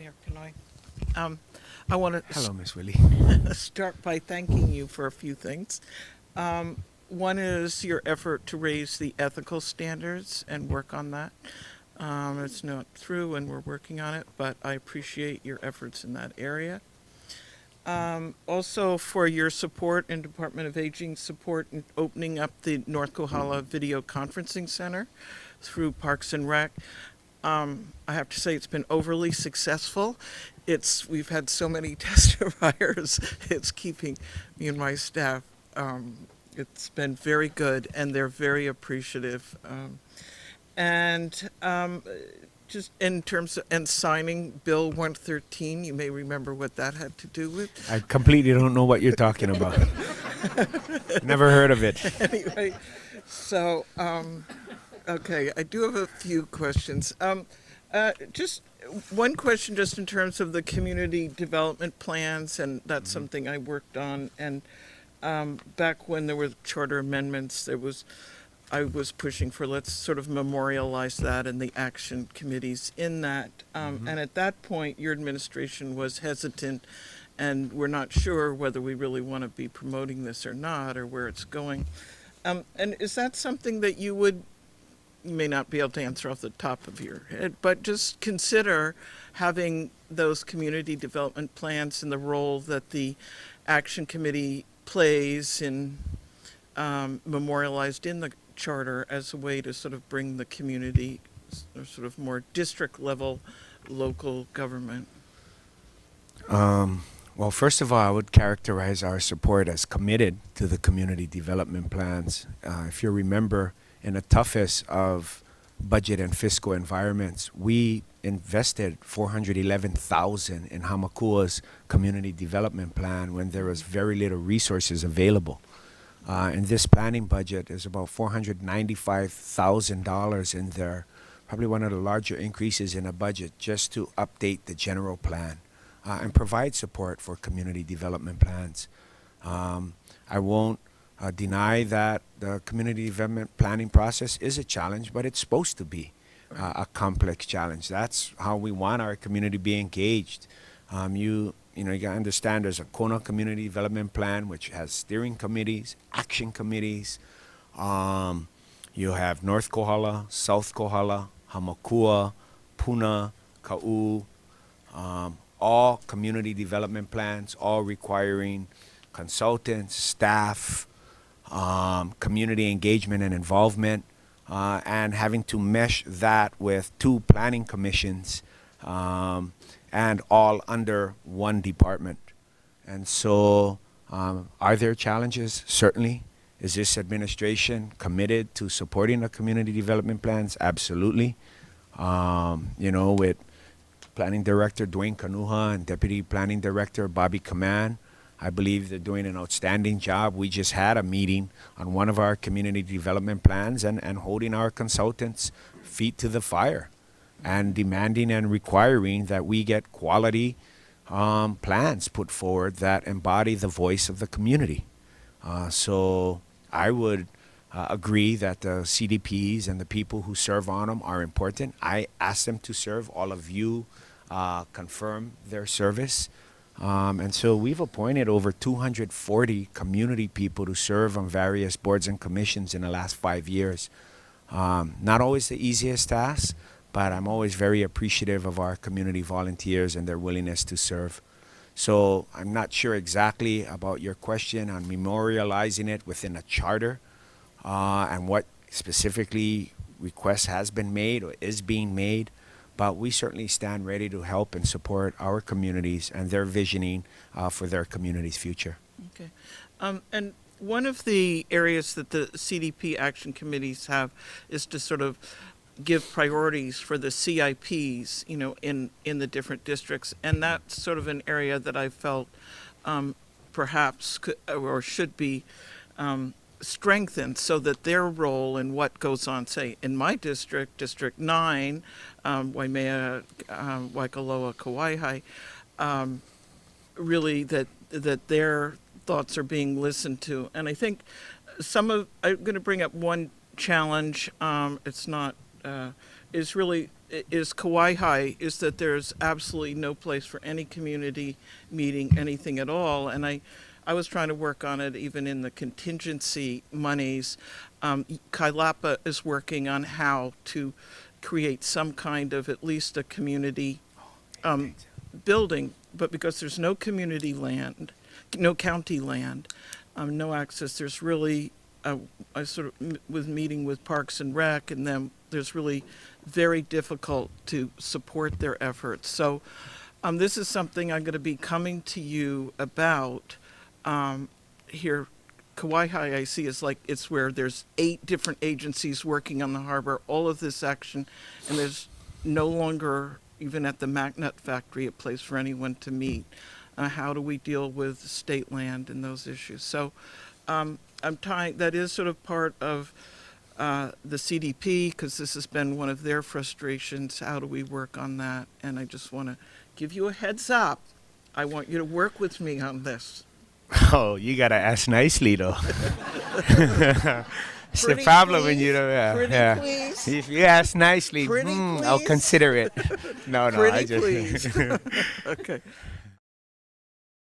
Mayor Kenoi. I want Hello, Miss Willie. to start by thanking you for a few things. One is your effort to raise the ethical standards and work on that. It's not through and we're working on it, but I appreciate your efforts in that area. Also for your support and Department of Aging support in opening up the North Kohala Video Conferencing Center through Parks and Rec. I have to say it's been overly successful. We've had so many testifiers. It's keeping me and my staff. It's been very good, and they're very appreciative. And just in terms of and signing Bill 113, you may remember what that had to do with. I completely don't know what you're talking about. Never heard of it. Anyway, so okay, I do have a few questions. Just one question, just in terms of the community development plans, and that's something I worked on. And back when there were charter amendments, I was pushing for let's sort of memorialize that and the action committees in that. And at that point, your administration was hesitant, and we're not sure whether we really want to be promoting this or not, or where it's going. And is that something that you may not be able to answer off the top of your head, but just consider having those community development plans and the role that the action committee plays in memorialized in the charter as a way to sort of bring the community or sort of more district level local government? Well, first of all, I would characterize our support as committed to the community development plans. If you remember, in the toughest of budget and fiscal environments, we invested $411,000 in Hamakua's community development plan when there was very little resources available. In this planning budget, there's about $495,000 in there, probably one of the larger increases in a budget just to update the general plan and provide support for community development plans. I won't deny that the community development planning process is a challenge, but it's supposed to be a complex challenge. That's how we want our community to be engaged. You gotta understand there's a Kona Community Development Plan, which has steering committees, action committees. You have North Kohala, South Kohala, Hamakua, Puna, Ka'u, all community development plans, all requiring consultants, staff, community engagement and involvement, and having to mesh that with two planning commissions, and all under one department. And so, are there challenges? Certainly. Is this administration committed to supporting the community development plans? Absolutely. With Planning Director Dwayne Kanuha and Deputy Planning Director Bobby Kaman, I believe they're doing an outstanding job. We just had a meeting on one of our community development plans and holding our consultants' feet to the fire and demanding and requiring that we get quality plans put forward that embody the voice of the community. So I would agree that the CDPs and the people who serve on them are important. I ask them to serve. All of you confirm their service. And so we've appointed over 240 community people to serve on various boards and commissions in the last 5 years. Not always the easiest task, but I'm always very appreciative of our community volunteers and their willingness to serve. So I'm not sure exactly about your question on memorializing it within a charter and what specifically request has been made or is being made, but we certainly stand ready to help and support our communities and their visioning for their community's future. Okay. And one of the areas that the CDP action committees have is to sort of give priorities for the CIPs, in the different districts. And that's sort of an area that I felt perhaps could or should be strengthened so that their role in what goes on, say, in my district, District 9, Waimea, Waikoloa, Kauai, really that their thoughts are being listened to. And I think I'm going to bring up one challenge. It's not is really is Kauai High is that there's absolutely no place for any community meeting, anything at all. And I was trying to work on it even in the contingency monies. Kailapa is working on how to create some kind of at least a community building, but because there's no community land, no county land, no access, there's really, I sort of was meeting with Parks and Rec, and then there's really very difficult to support their efforts. So this is something I'm going to be coming to you about here. Kauai High, I see, is like it's where there's 8 different agencies working on the harbor, all of this action, and there's no longer, even at the Magnet factory, a place for anyone to meet. How do we deal with state land and those issues? So I'm tying, that is sort of part of the CDP, because this has been one of their frustrations. How do we work on that? And I just want to give you a heads up. I want you to work with me on this. Oh, you gotta ask nicely though. It's the Pretty problem when please? you don't. Pretty please? If you ask nicely, Pretty I'll please? consider it. No, I Pretty just. please. Okay.